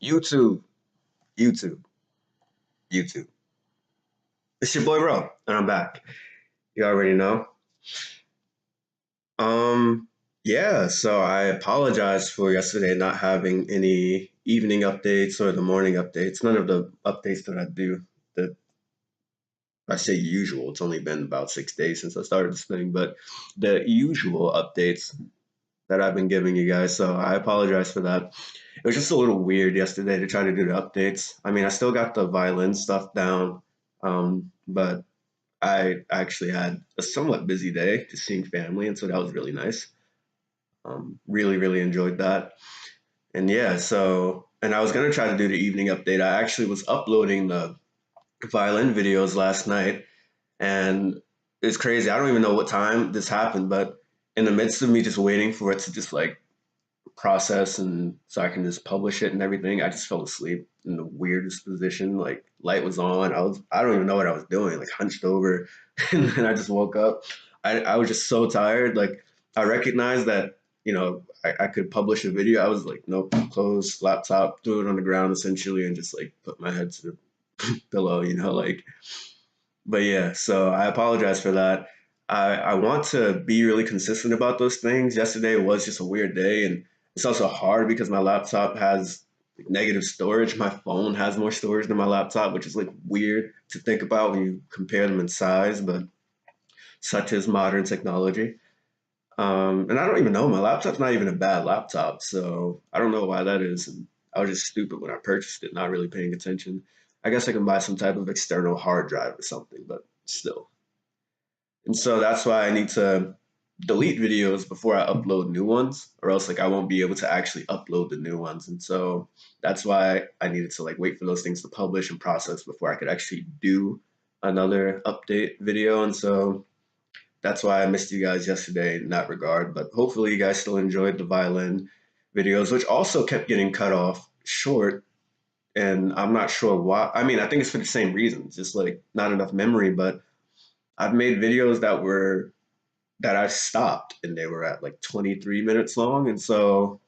YouTube, YouTube, YouTube. It's your boy Ro, and I'm back. You already know. Um, yeah, so I apologize for yesterday not having any evening updates or the morning updates. None of the updates that I do that I say usual. It's only been about 6 days since I started this thing, but the usual updates that I've been giving you guys. So I apologize for that. It was just a little weird yesterday to try to do the updates. I mean, I still got the violin stuff down, but I actually had a somewhat busy day just seeing family, and so that was really nice. Really, really enjoyed that. And yeah, so, and I was gonna try to do the evening update. I actually was uploading the violin videos last night, and it's crazy. I don't even know what time this happened, but in the midst of me just waiting for it to just like process and so I can just publish it and everything, I just fell asleep in the weirdest position. Like light was on. I don't even know what I was doing, like hunched over, and then I just woke up. I was just so tired. Like I recognized that, I could publish a video. I was like, nope, close laptop, threw it on the ground essentially and just like put my head to the pillow, like but yeah, so I apologize for that. I want to be really consistent about those things. Yesterday was just a weird day, and it's also hard because my laptop has like, negative storage. My phone has more storage than my laptop, which is like weird to think about when you compare them in size, but such is modern technology. And I don't even know, my laptop's not even a bad laptop, so I don't know why that is. And I was just stupid when I purchased it, not really paying attention. I guess I can buy some type of external hard drive or something, but still. And so that's why I need to delete videos before I upload new ones, or else like I won't be able to actually upload the new ones. And so that's why I needed to like wait for those things to publish and process before I could actually do another update video. And so that's why I missed you guys yesterday in that regard. But hopefully you guys still enjoyed the violin videos, which also kept getting cut off short. And I'm not sure why. I mean, I think it's for the same reasons, just like not enough memory, but I've made videos that I stopped and they were at like 23 minutes long. And so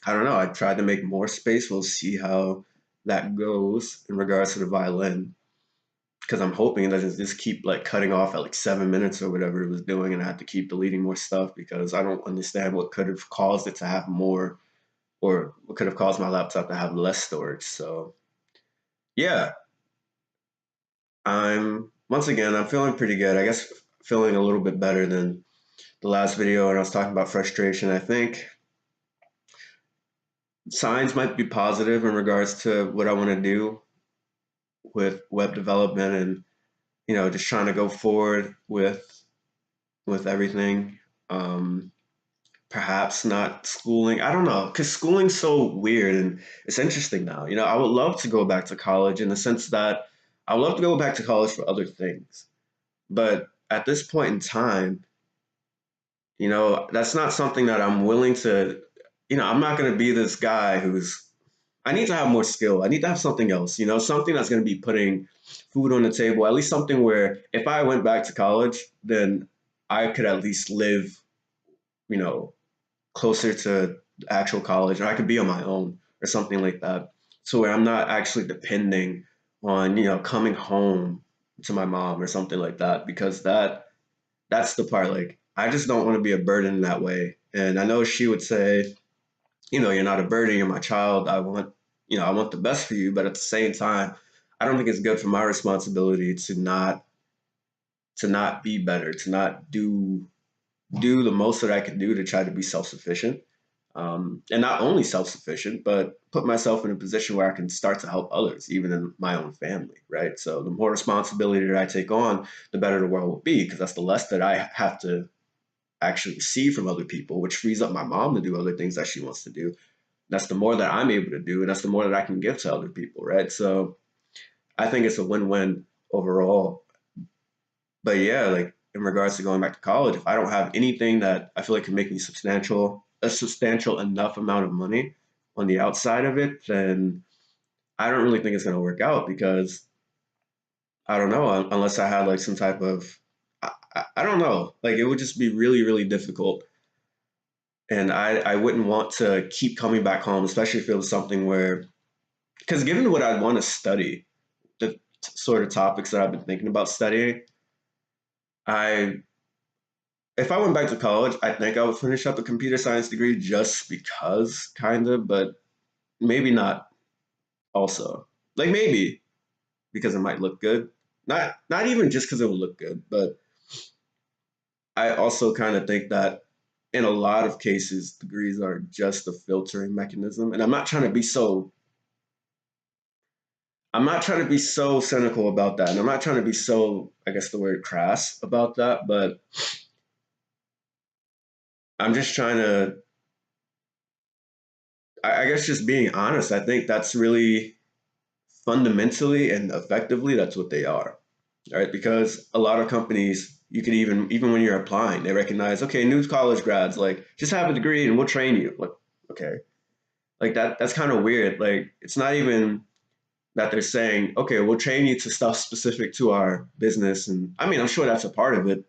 I don't know. I tried to make more space. We'll see how that goes in regards to the violin because I'm hoping it doesn't just keep like cutting off at like 7 minutes or whatever it was doing, and I have to keep deleting more stuff because I don't understand what could have caused it to have more or what could have caused my laptop to have less storage. So yeah, I'm feeling pretty good. I guess feeling a little bit better than the last video, and I was talking about frustration. I think signs might be positive in regards to what I want to do with web development and just trying to go forward with everything. Um, Perhaps not schooling. I don't know, because schooling's so weird and it's interesting now. I would love to go back to college in the sense that I would love to go back to college for other things. But at this point in time, that's not something that I'm willing to, I'm not going to be this guy I need to have more skill. I need to have something else, something that's going to be putting food on the table, at least something where if I went back to college, then I could at least live, you know, closer to actual college, or I could be on my own or something like that. So where I'm not actually depending on, coming home to my mom or something like that, because that's the part, like, I just don't want to be a burden in that way. And I know she would say, you're not a burden, you're my child. I want the best for you, but at the same time, I don't think it's good for my responsibility to not be better, to not do the most that I can do to try to be self-sufficient. And not only self-sufficient, but put myself in a position where I can start to help others, even in my own family, right? So the more responsibility that I take on, the better the world will be, because that's the less that I have to actually see from other people, which frees up my mom to do other things that she wants to do. That's the more that I'm able to do, and that's the more that I can give to other people, right? So I think it's a win-win overall. But yeah, like in regards to going back to college, if I don't have anything that I feel like can make me a substantial enough amount of money on the outside of it, then I don't really think it's going to work out because I don't know, unless I had like some type of, I don't know, like it would just be really, really difficult. And I wouldn't want to keep coming back home, especially if it was something where because given what I want to study, the sort of topics that I've been thinking about studying, I if I went back to college, I think I would finish up a computer science degree just because, kind of, but maybe not. Also, like maybe because it might look good, not even just because it will look good, but I also kind of think that in a lot of cases, degrees are just a filtering mechanism, and I'm not trying to be so cynical about that, and I'm not trying to be so, I guess the word crass about that, but I'm just trying to, I guess, just being honest. I think that's really fundamentally and effectively that's what they are, right? Because a lot of companies, you could even when you're applying, they recognize, okay, new college grads, like just have a degree and we'll train you. Like, okay, like that's kind of weird. Like, it's not even that they're saying, okay, we'll train you to stuff specific to our business, and I mean, I'm sure that's a part of it,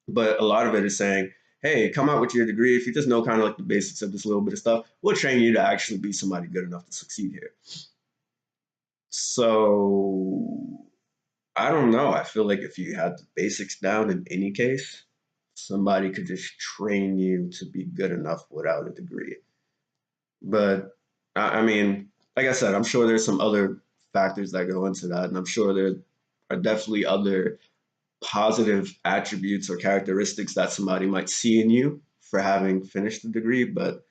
but a lot of it is saying, hey, come out with your degree. If you just know kind of like the basics of this little bit of stuff, we'll train you to actually be somebody good enough to succeed here. So I don't know. I feel like if you had the basics down in any case, somebody could just train you to be good enough without a degree. But I mean, like I said, I'm sure there's some other factors that go into that, and I'm sure there are definitely other positive attributes or characteristics that somebody might see in you for having finished the degree. But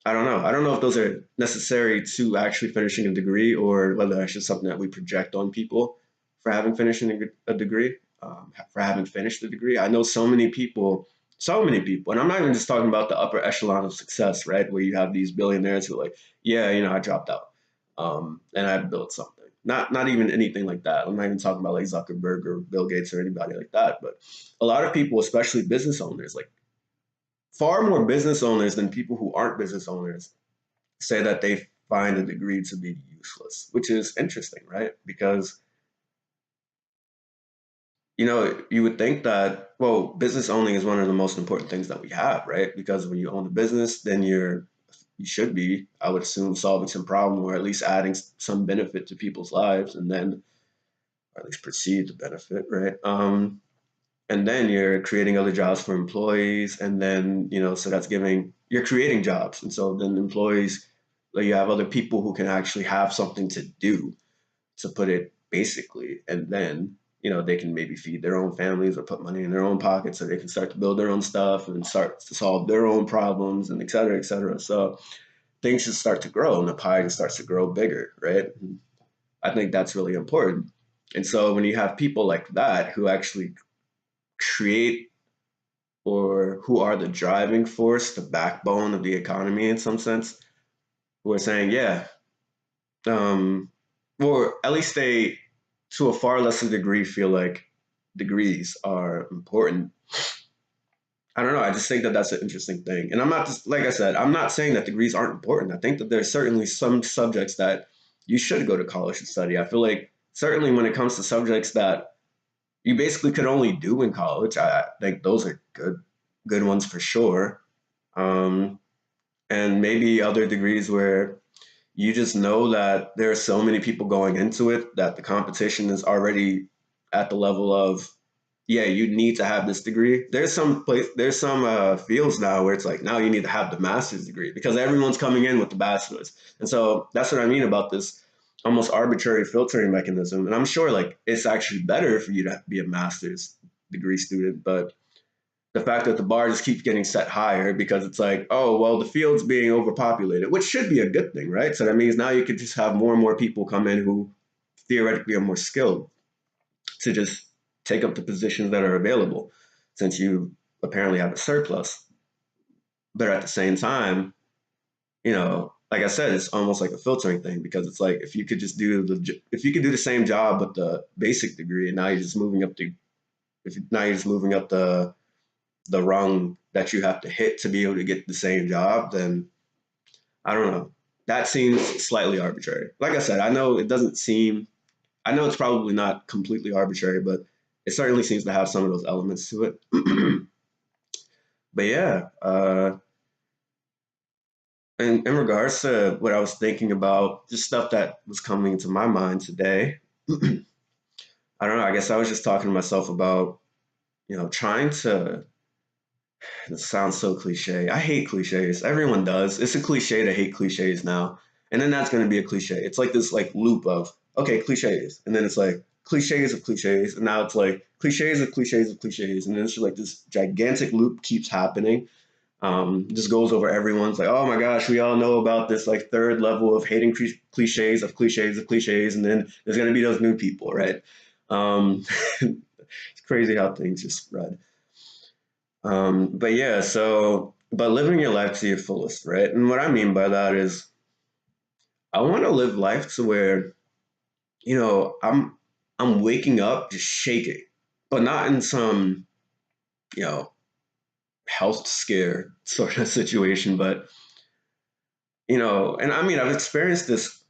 I don't know. I don't know if those are necessary to actually finishing a degree or whether that's just something that we project on people for having finishing a degree, for having finished a degree. I know so many people, and I'm not even just talking about the upper echelon of success, right? Where you have these billionaires who are like, yeah, I dropped out, and I built something. Not even anything like that. I'm not even talking about like Zuckerberg or Bill Gates or anybody like that. But a lot of people, especially business owners, like far more business owners than people who aren't business owners, say that they find a degree to be useless, which is interesting, right? Because, you would think that, well, business owning is one of the most important things that we have, right? Because when you own a business, then you should be, I would assume, solving some problem or at least adding some benefit to people's lives, and then, or at least perceive the benefit, right? And then you're creating other jobs for employees, and then so you're creating jobs, and so then employees, like, you have other people who can actually have something to do, to put it basically, and then they can maybe feed their own families or put money in their own pockets so they can start to build their own stuff and start to solve their own problems, and et cetera, et cetera. So things just start to grow and the pie just starts to grow bigger, right? And I think that's really important. And so when you have people like that who actually create, or who are the driving force, the backbone of the economy in some sense, who are saying, yeah, um, or at least they, to a far lesser degree, feel like degrees are important. I don't know. I just think that that's an interesting thing. And I'm not just, like I said, I'm not saying that degrees aren't important. I think that there's certainly some subjects that you should go to college to study. I feel like certainly when it comes to subjects that you basically could only do in college, I think those are good ones for sure. Um, and maybe other degrees where you just know that there are so many people going into it that the competition is already at the level of, yeah, you need to have this degree. There's some fields now where it's like, now you need to have the master's degree because everyone's coming in with the bachelor's. And so that's what I mean about this almost arbitrary filtering mechanism. And I'm sure like it's actually better for you to be a master's degree student, but the fact that the bar just keeps getting set higher because it's like, oh, well, the field's being overpopulated, which should be a good thing, right? So that means now you could just have more and more people come in who theoretically are more skilled to just take up the positions that are available since you apparently have a surplus. But at the same time, like I said, it's almost like a filtering thing because it's like if you could do the same job with the basic degree, and now you're just moving up the rung that you have to hit to be able to get the same job, then I don't know. That seems slightly arbitrary. Like I said, I know it's probably not completely arbitrary, but it certainly seems to have some of those elements to it. But yeah, in regards to what I was thinking about, just stuff that was coming to my mind today, I don't know. I guess I was just talking to myself about, trying to. It sounds so cliche. I hate cliches. Everyone does. It's a cliche to hate cliches now, and then that's going to be a cliche. It's like this like loop of okay cliches, and then it's like cliches of cliches, and now it's like cliches of cliches of cliches, and then it's just like this gigantic loop keeps happening. Just goes over everyone's like, oh my gosh, we all know about this like third level of hating cliches of cliches of cliches, and then there's gonna be those new people, right? It's crazy how things just spread. But yeah, but living your life to your fullest, right? And what I mean by that is, I want to live life to where I'm waking up just shaking, but not in some you know health scare sort of situation, but and I mean, I've experienced this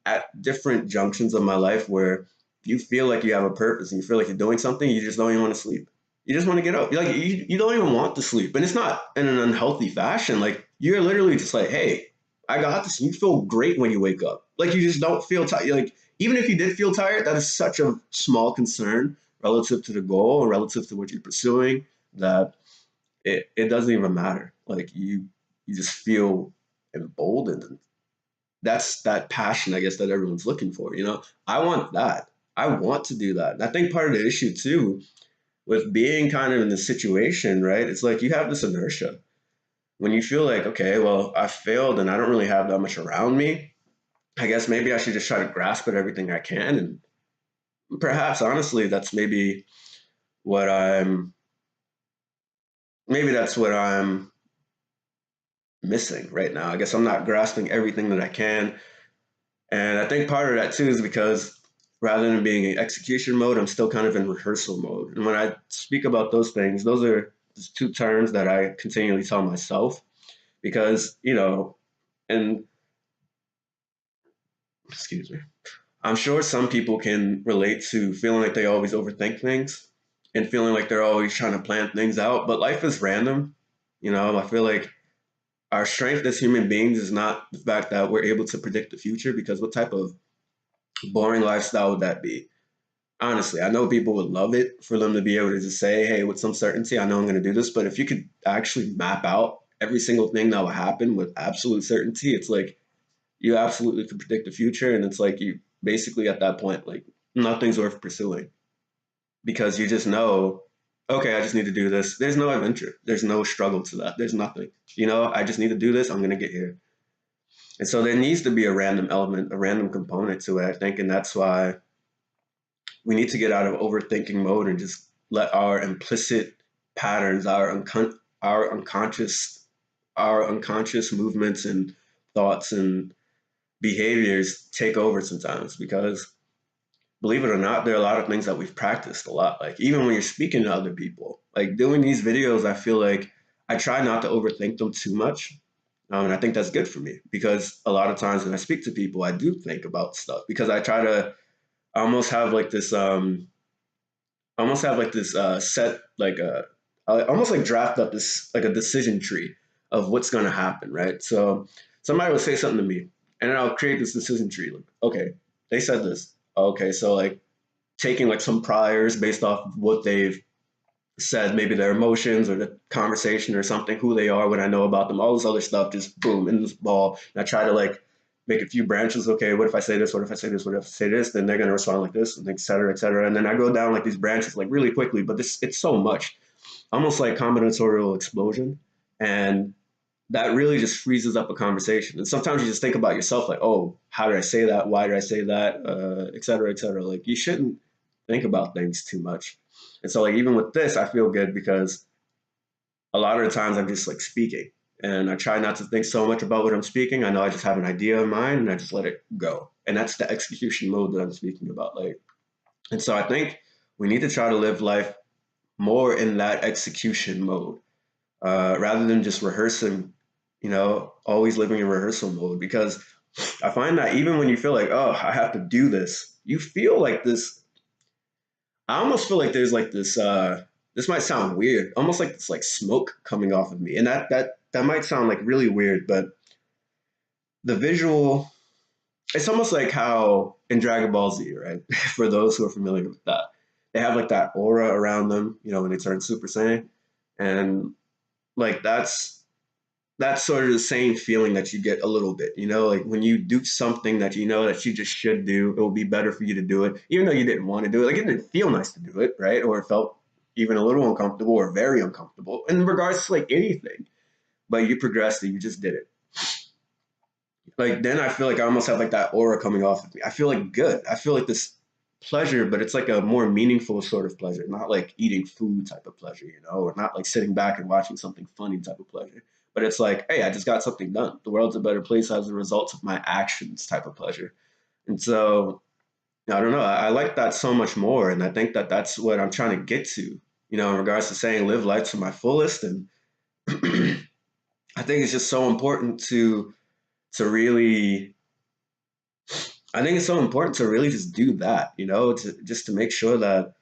at different junctions of my life where you feel like you have a purpose and you feel like you're doing something, you just don't even want to sleep. You just want to get up. You're like you don't even want to sleep. And it's not in an unhealthy fashion. Like you're literally just like, hey, I got this. You feel great when you wake up. Like you just don't feel tired. Like even if you did feel tired, that is such a small concern relative to the goal or relative to what you're pursuing that it doesn't even matter. Like you just feel emboldened. That's that passion, I guess, that everyone's looking for. I want that. I want to do that. And I think part of the issue too with being kind of in this situation, right? It's like you have this inertia when you feel like, okay, well, I failed and I don't really have that much around me. I guess maybe I should just try to grasp at everything I can. And perhaps, honestly, what I'm, maybe that's what I'm missing right now. I guess I'm not grasping everything that I can. And I think part of that too is because rather than being in execution mode, I'm still kind of in rehearsal mode. And when I speak about those things, those are just two terms that I continually tell myself because, and excuse me, I'm sure some people can relate to feeling like they always overthink things and feeling like they're always trying to plan things out. But life is random. I feel like our strength as human beings is not the fact that we're able to predict the future because what type of boring lifestyle would that be? Honestly, I know people would love it for them to be able to just say, hey, with some certainty, I know I'm going to do this. But if you could actually map out every single thing that will happen with absolute certainty, it's like you absolutely can predict the future. And it's like you basically at that point, like nothing's worth pursuing because you just know, okay, I just need to do this. There's no adventure, there's no struggle to that. There's nothing. I just need to do this. I'm going to get here. And so there needs to be a random element, a random component to it, I think. And that's why we need to get out of overthinking mode and just let our implicit patterns, our unconscious, our unconscious movements and thoughts and behaviors take over sometimes. Because believe it or not, there are a lot of things that we've practiced a lot. Like even when you're speaking to other people, like doing these videos, I feel like I try not to overthink them too much. And I think that's good for me because a lot of times when I speak to people, I do think about stuff because I try to almost have like this set like I almost like draft up this like a decision tree of what's going to happen, right? So somebody will say something to me, and then I'll create this decision tree. Like, okay, they said this. Okay, so like taking like some priors based off of what they've said, maybe their emotions or the conversation or something, who they are, what I know about them, all this other stuff, just boom in this ball. And I try to like make a few branches. Okay, what if I say this? What if I say this? What if I say this? Then they're gonna respond like this, and et cetera, et cetera. And then I go down like these branches like really quickly, but it's so much, almost like combinatorial explosion. And that really just freezes up a conversation. And sometimes you just think about yourself like, oh, how did I say that? Why did I say that? Et cetera, et cetera. Like you shouldn't think about things too much. And so like even with this, I feel good because a lot of the times I'm just like speaking and I try not to think so much about what I'm speaking. I know I just have an idea in mind and I just let it go. And that's the execution mode that I'm speaking about. Like, and so I think we need to try to live life more in that execution mode rather than just rehearsing, always living in rehearsal mode. Because I find that even when you feel like, oh, I have to do this, you feel like this. I almost feel like there's like this. This might sound weird, almost like it's like smoke coming off of me, and that might sound like really weird, but the visual, it's almost like how in Dragon Ball Z, right? For those who are familiar with that, they have like that aura around them, when they turn Super Saiyan, and like that's sort of the same feeling that you get a little bit, like when you do something that you know that you just should do, it will be better for you to do it, even though you didn't want to do it. Like it didn't feel nice to do it, right? Or it felt even a little uncomfortable or very uncomfortable in regards to like anything. But you progressed it, you just did it. Like then I feel like I almost have like that aura coming off of me. I feel like good. I feel like this pleasure, but it's like a more meaningful sort of pleasure, not like eating food type of pleasure, or not like sitting back and watching something funny type of pleasure. But it's like, hey, I just got something done. The world's a better place as a result of my actions type of pleasure. And so I don't know. I like that so much more, and I think that that's what I'm trying to get to. In regards to saying live life to my fullest, and I think it's just so important to really I think it's so important to really just do that, just to make sure that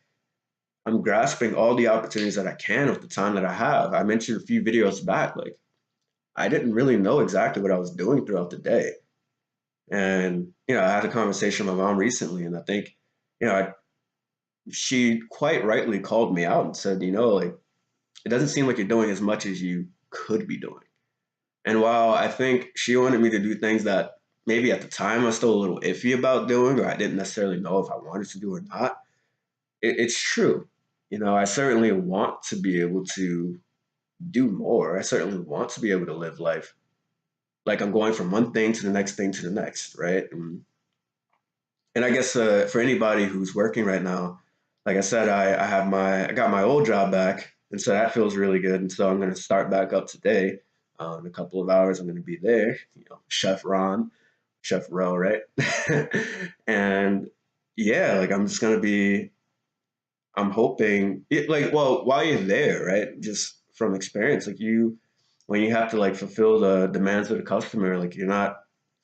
I'm grasping all the opportunities that I can with the time that I have. I mentioned a few videos back, like I didn't really know exactly what I was doing throughout the day. And, I had a conversation with my mom recently, and I think, she quite rightly called me out and said, like, it doesn't seem like you're doing as much as you could be doing. And while I think she wanted me to do things that maybe at the time I was still a little iffy about doing, or I didn't necessarily know if I wanted to do or not, it's true. I certainly want to be able to do more. I certainly want to be able to live life like I'm going from one thing to the next thing to the next, right? And I guess for anybody who's working right now, like I said, I got my old job back, and so that feels really good. And so I'm going to start back up today. In a couple of hours, I'm going to be there. Chef Ron, Chef Ro, right? And yeah, like I'm just going to be. I'm hoping like well while you're there, right? Just from experience, like when you have to like fulfill the demands of the customer, like you're not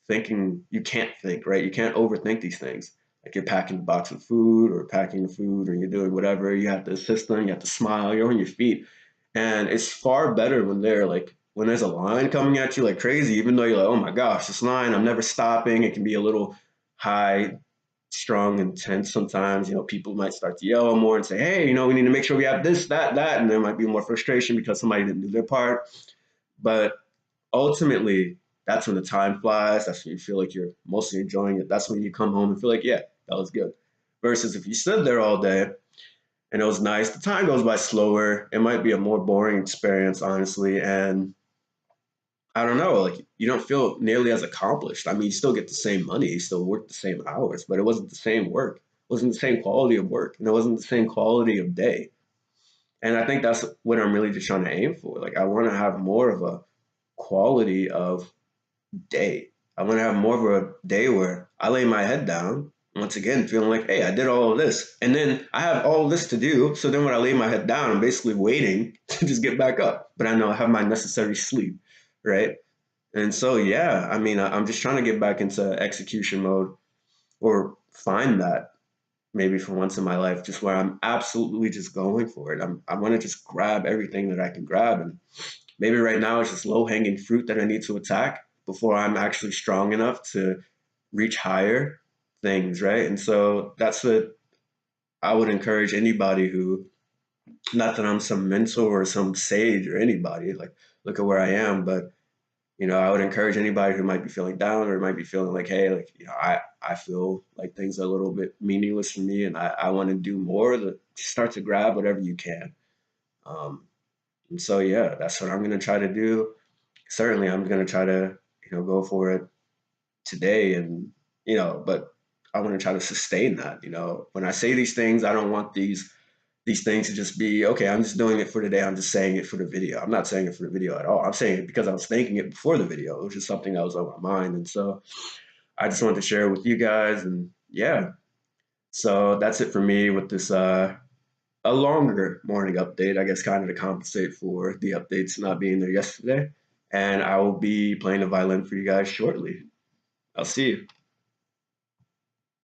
thinking, you can't think, right? You can't overthink these things. Like you're packing a box of food or packing the food or you're doing whatever, you have to assist them, you have to smile, you're on your feet. And it's far better when they're like when there's a line coming at you like crazy, even though you're like, oh my gosh, this line, I'm never stopping. It can be a little high, strong, intense sometimes. People might start to yell more and say, hey, we need to make sure we have this, that, that. And there might be more frustration because somebody didn't do their part. But ultimately, that's when the time flies. That's when you feel like you're mostly enjoying it. That's when you come home and feel like, yeah, that was good. Versus if you stood there all day and it was nice, the time goes by slower. It might be a more boring experience, honestly. And I don't know, like you don't feel nearly as accomplished. I mean, you still get the same money, you still work the same hours, but it wasn't the same work. It wasn't the same quality of work, and it wasn't the same quality of day. And I think that's what I'm really just trying to aim for. Like I want to have more of a quality of day. I want to have more of a day where I lay my head down once again, feeling like, hey, I did all of this. And then I have all of this to do. So then when I lay my head down, I'm basically waiting to just get back up. But I know I have my necessary sleep, right? And so, yeah, I mean, I'm just trying to get back into execution mode or find that maybe for once in my life, just where I'm absolutely just going for it. I want to just grab everything that I can grab. And maybe right now it's just low hanging fruit that I need to attack before I'm actually strong enough to reach higher things, right? And so that's what I would encourage anybody who, not that I'm some mentor or some sage or anybody, like, look at where I am, but I would encourage anybody who might be feeling down or might be feeling like, hey, like, I feel like things are a little bit meaningless for me and I want to do more, to start to grab whatever you can. Um, and so, yeah, that's what I'm going to try to do. Certainly, I'm going to try to, go for it today. And, but I want to try to sustain that. When I say these things, I don't want these things to just be, okay, I'm just doing it for today. I'm just saying it for the video. I'm not saying it for the video at all. I'm saying it because I was thinking it before the video. It was just something that was on my mind. And so I just wanted to share it with you guys. And yeah, so that's it for me with this a longer morning update, I guess, kind of to compensate for the updates not being there yesterday. And I will be playing the violin for you guys shortly. I'll see you.